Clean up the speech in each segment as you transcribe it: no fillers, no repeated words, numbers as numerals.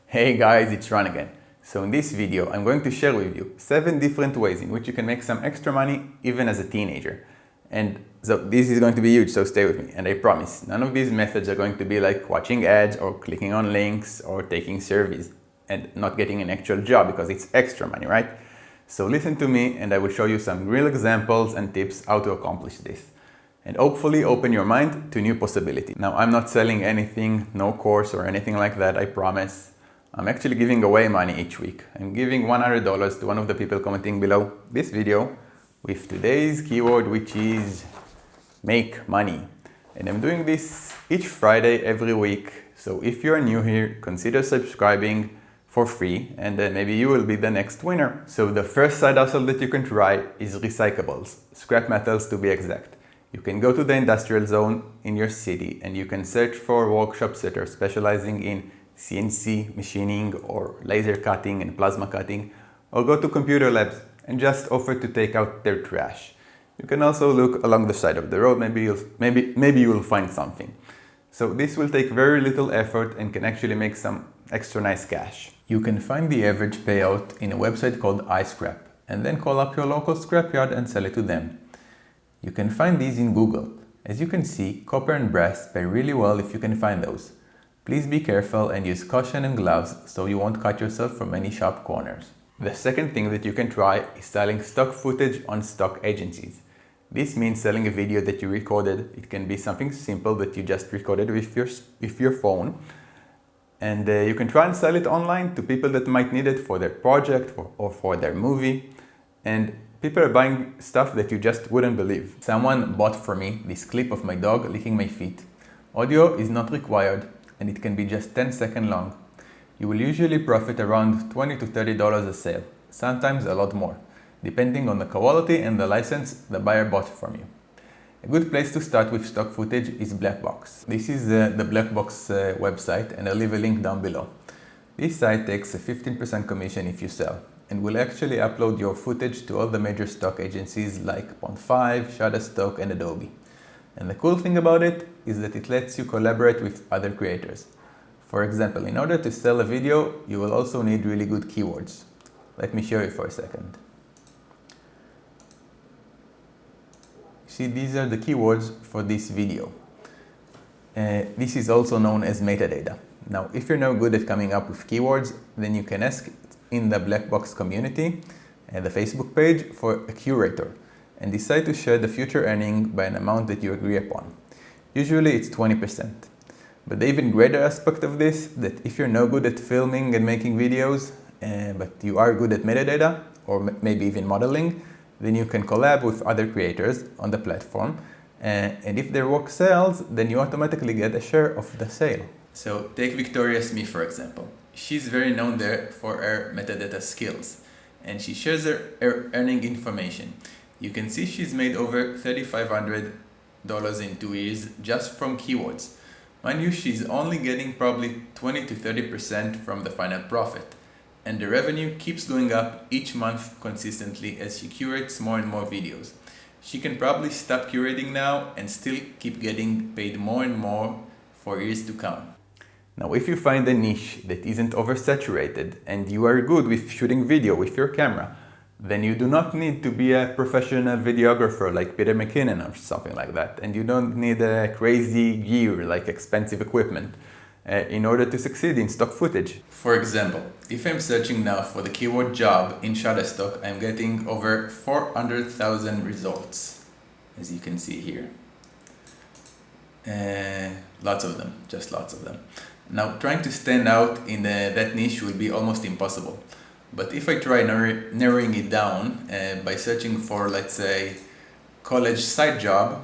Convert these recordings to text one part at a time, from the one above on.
Hey guys, it's Ron again. So in this video, I'm going to share with you 7 different ways in which you can make some extra money even as a teenager. And so this is going to be huge, so stay with me. And I promise, none of these methods are going to be like watching ads or clicking on links or taking surveys and not getting an actual job because it's extra money, right? So listen to me and I will show you some real examples and tips how to accomplish this. And hopefully open your mind to new possibilities. Now, I'm not selling anything, no course or anything like that, I promise. I'm actually giving away money each week. I'm giving $100 to one of the people commenting below this video with today's keyword, which is make money. And I'm doing this each Friday every week. So if you're new here, consider subscribing for free and then maybe you will be the next winner. So the first side hustle that you can try is Recyclables, scrap metals to be exact. You can go to the industrial zone in your city and you can search for workshops that are specializing in CNC machining or laser cutting and plasma cutting, or go to computer labs and just offer to take out their trash. You can also look along the side of the road, maybe you will find something. So this will take very little effort and can actually make some extra nice cash. You can find the average payout in a website called iScrap and then call up your local scrapyard and sell it to them. You can find these in Google. As you can see, copper and brass pay really well if you can find those. Please be careful and use caution and gloves so you won't cut yourself from any sharp corners. The second thing that you can try is selling stock footage on stock agencies. This means selling a video that you recorded. It can be something simple that you just recorded with your phone. And you can try and sell it online to people that might need it for their project or for their movie. And people are buying stuff that you just wouldn't believe. Someone bought for me this clip of my dog licking my feet. Audio is not required and it can be just 10 seconds long. You will usually profit around $20 to $30 a sale, sometimes a lot more, depending on the quality and the license the buyer bought from you. A good place to start with stock footage is Blackbox. This is the Blackbox website and I'll leave a link down below. This site takes a 15% commission if you sell and will actually upload your footage to all the major stock agencies like Pond5, Shutterstock and Adobe. And the cool thing about it is that it lets you collaborate with other creators. For example, in order to sell a video, you will also need really good keywords. Let me show you for a second. See, these are the keywords for this video. This is also known as metadata. Now, if you're no good at coming up with keywords, then you can ask in the Blackbox community, the Facebook page, for a curator and decide to share the future earning by an amount that you agree upon. Usually it's 20%. But the even greater aspect of this, that if you're no good at filming and making videos, but you are good at metadata, or maybe even modeling, then you can collab with other creators on the platform. And if their work sells, then you automatically get a share of the sale. So take Victoria Smith, for example. She's very known there for her metadata skills, and she shares her earning information. You can see she's made over $3,500 in 2 years just from keywords. Mind you, she's only getting probably 20 to 30% from the final profit. And the revenue keeps going up each month consistently as she curates more and more videos. She can probably stop curating now and still keep getting paid more and more for years to come. Now, if you find a niche that isn't oversaturated and you are good with shooting video with your camera, then you do not need to be a professional videographer like Peter McKinnon or something like that. And you don't need a crazy gear like expensive equipment in order to succeed in stock footage. For example, if I'm searching now for the keyword job in Shutterstock, I'm getting over 400,000 results, as you can see here. Lots of them, just lots of them. Now, trying to stand out in that niche will be almost impossible. But if I try narrowing it down by searching for, let's say, college side job,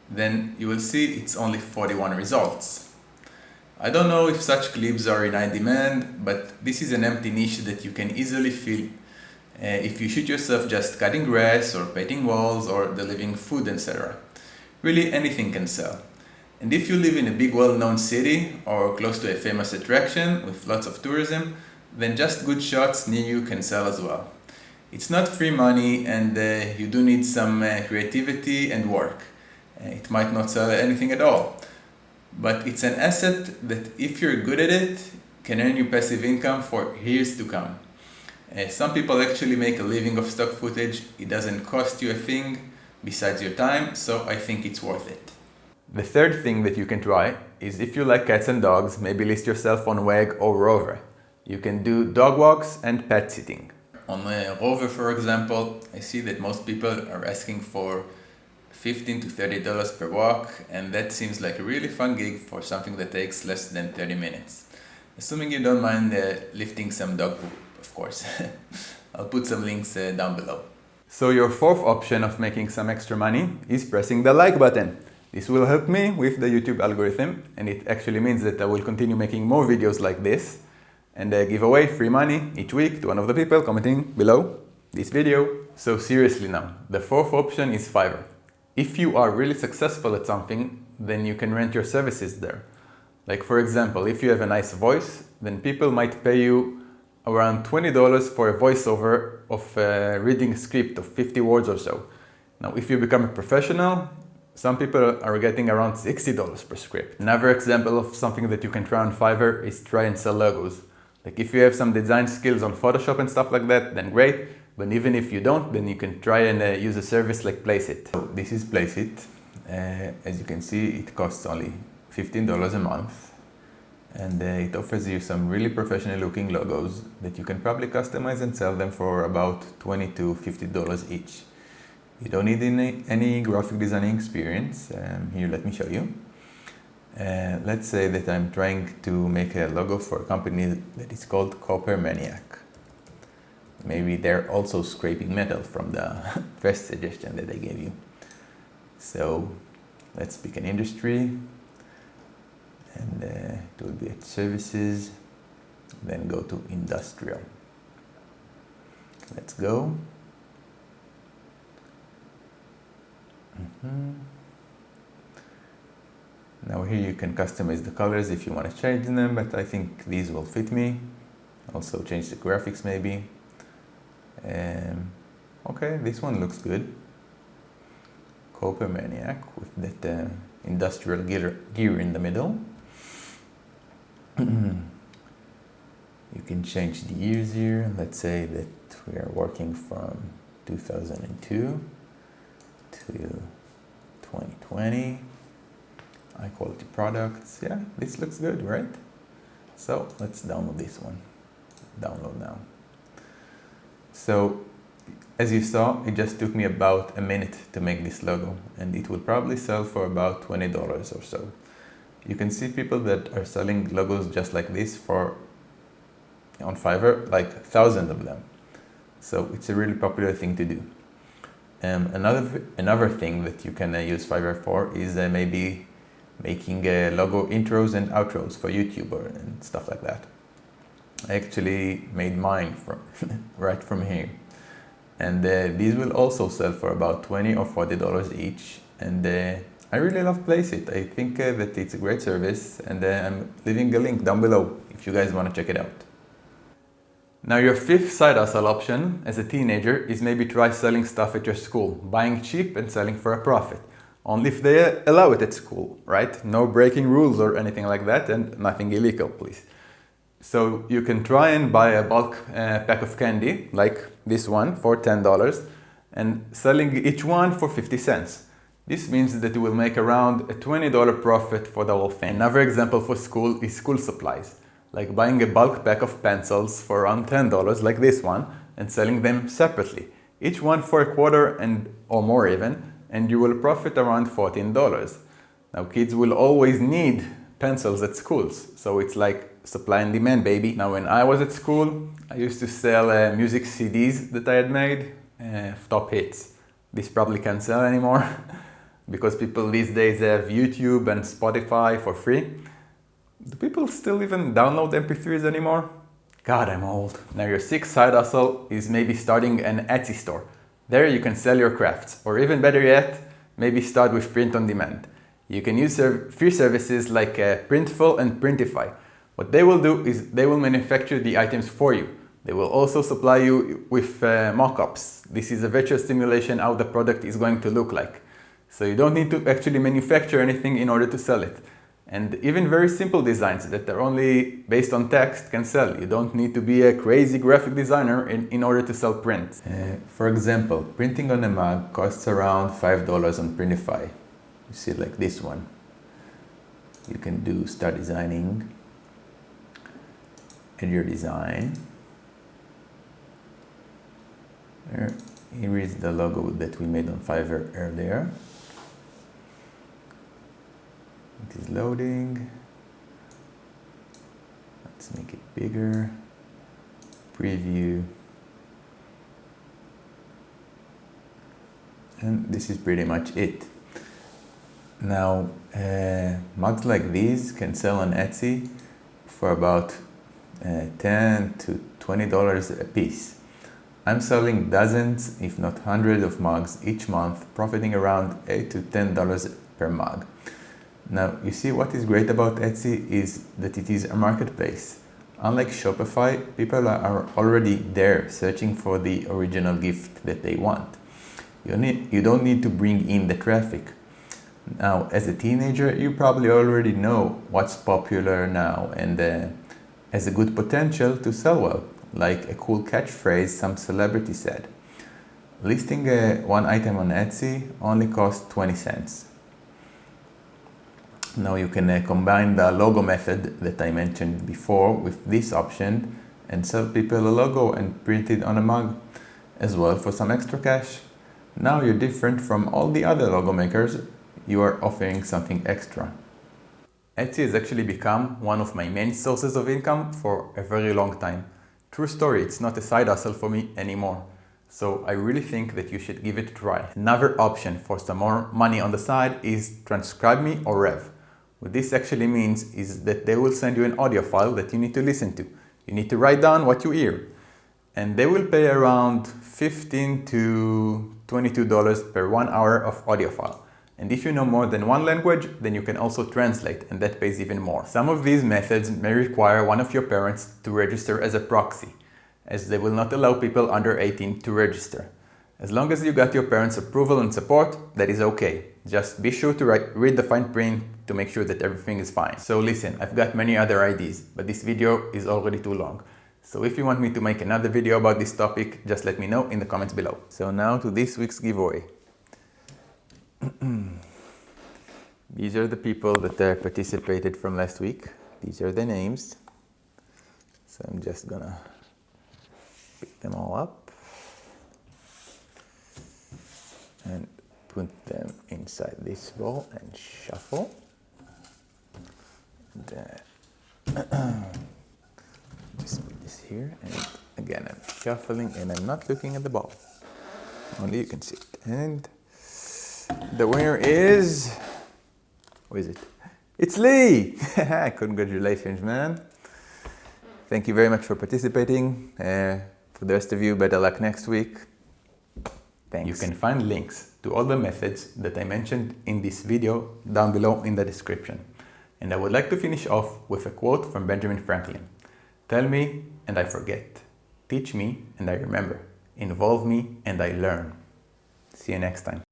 then you will see it's only 41 results. I don't know if such clips are in high demand, but this is an empty niche that you can easily fill if you shoot yourself just cutting grass or painting walls or delivering food, etc. Really, anything can sell. And if you live in a big well-known city or close to a famous attraction with lots of tourism, then just good shots near you can sell as well. It's not free money and you do need some creativity and work. It might not sell anything at all, but it's an asset that if you're good at it, can earn you passive income for years to come. Some people actually make a living of stock footage. It doesn't cost you a thing besides your time, so I think it's worth it. The third thing that you can try is, if you like cats and dogs, maybe list yourself on Wag or Rover. You can do dog walks and pet sitting. On Rover, for example, I see that most people are asking for $15 to $30 per walk, and that seems like a really fun gig for something that takes less than 30 minutes. Assuming you don't mind lifting some dog poop, of course. I'll put some links down below. So your fourth option of making some extra money is pressing the like button. This will help me with the YouTube algorithm, and it actually means that I will continue making more videos like this and give away free money each week to one of the people commenting below this video. So seriously now, the fourth option is Fiverr. If you are really successful at something, then you can rent your services there. Like for example, if you have a nice voice, then people might pay you around $20 for a voiceover of reading a script of 50 words or so. Now, if you become a professional, some people are getting around $60 per script. Another example of something that you can try on Fiverr is try and sell logos. Like if you have some design skills on Photoshop and stuff like that, then great. But even if you don't, then you can try and use a service like Placeit. So this is Placeit. As you can see, it costs only $15 a month. And it offers you some really professional looking logos that you can probably customize and sell them for about $20 to $50 each. You don't need any graphic designing experience. Here, let me show you. Let's say that I'm trying to make a logo for a company that is called Copper Maniac. Maybe they're also scraping metal from the first suggestion that I gave you. So let's pick an industry, and it will be at services, then go to industrial. Let's go. Now here you can customize the colors if you want to change them, but I think these will fit me. Also change the graphics maybe. Okay, this one looks good. Copper Maniac with that industrial gear in the middle. You can change the years here. Let's say that we are working from 2002 till 2020. High quality products. Yeah, this looks good, right? So let's download this one. Download now. So as you saw, it just took me about a minute to make this logo, and it will probably sell for about $20 or so. You can see people that are selling logos just like this on Fiverr, like thousands of them. So it's a really popular thing to do. Another thing that you can use Fiverr for is maybe making logo intros and outros for YouTube and stuff like that. I actually made mine right from here. And these will also sell for about $20 or $40 each. And I really love Placeit. I think that it's a great service, and I'm leaving a link down below if you guys want to check it out. Now your fifth side hustle option as a teenager is maybe try selling stuff at your school, buying cheap and selling for a profit. Only if they allow it at school, right? No breaking rules or anything like that, and nothing illegal, please. So you can try and buy a bulk pack of candy, like this one, for $10, and selling each one for 50 cents. This means that you will make around a $20 profit for the whole thing. Another example for school is school supplies, like buying a bulk pack of pencils for around $10, like this one, and selling them separately, each one for a quarter or more even, and you will profit around $14. Now kids will always need pencils at schools, so it's like supply and demand, baby. Now when I was at school, I used to sell music CDs that I had made, top hits. This probably can't sell anymore because people these days have YouTube and Spotify for free. Do people still even download MP3s anymore? God, I'm old. Now your sixth side hustle is maybe starting an Etsy store. There you can sell your crafts, or even better yet, maybe start with print on demand. You can use free services like Printful and Printify. What they will do is they will manufacture the items for you. They will also supply you with mock-ups. This is a virtual simulation how the product is going to look like. So you don't need to actually manufacture anything in order to sell it. And even very simple designs that are only based on text can sell. You don't need to be a crazy graphic designer in order to sell prints. For example, printing on a mug costs around $5 on Printify. You see, like this one. You can start designing, add your design. Here is the logo that we made on Fiverr earlier. It is loading. Let's make it bigger. Preview. And this is pretty much it. Now, mugs like these can sell on Etsy for about $10 to $20 a piece. I'm selling dozens, if not hundreds of mugs each month, profiting around $8 to $10 per mug. Now, you see, what is great about Etsy is that it is a marketplace. Unlike Shopify, people are already there searching for the original gift that they want. You don't need to bring in the traffic. Now, as a teenager, you probably already know what's popular now and has a good potential to sell well, like a cool catchphrase some celebrity said. Listing one item on Etsy only costs 20 cents. Now you can combine the logo method that I mentioned before with this option and sell people a logo and print it on a mug as well for some extra cash. Now you're different from all the other logo makers. You are offering something extra. Etsy has actually become one of my main sources of income for a very long time. True story, it's not a side hustle for me anymore. So I really think that you should give it a try. Another option for some more money on the side is Transcribe Me or Rev. What this actually means is that they will send you an audio file that you need to listen to. You need to write down what you hear. And they will pay around $15 to $22 per 1 hour of audio file. And if you know more than one language, then you can also translate, and that pays even more. Some of these methods may require one of your parents to register as a proxy, as they will not allow people under 18 to register. As long as you got your parents' approval and support, that is okay. Just be sure to read the fine print to make sure that everything is fine. So listen, I've got many other ideas, but this video is already too long. So if you want me to make another video about this topic, just let me know in the comments below. So now to this week's giveaway. These are the people that participated from last week. These are the names. So I'm just gonna pick them all up and put them inside this bowl and shuffle. And, just put this here, and again I'm shuffling and I'm not looking at the ball. Only you can see it. And the winner is... Who is it? It's Lee! Congratulations, man. Thank you very much for participating. For the rest of you, better luck next week. Thanks. You can find links to all the methods that I mentioned in this video down below in the description. And I would like to finish off with a quote from Benjamin Franklin. Tell me and I forget. Teach me and I remember. Involve me and I learn. See you next time.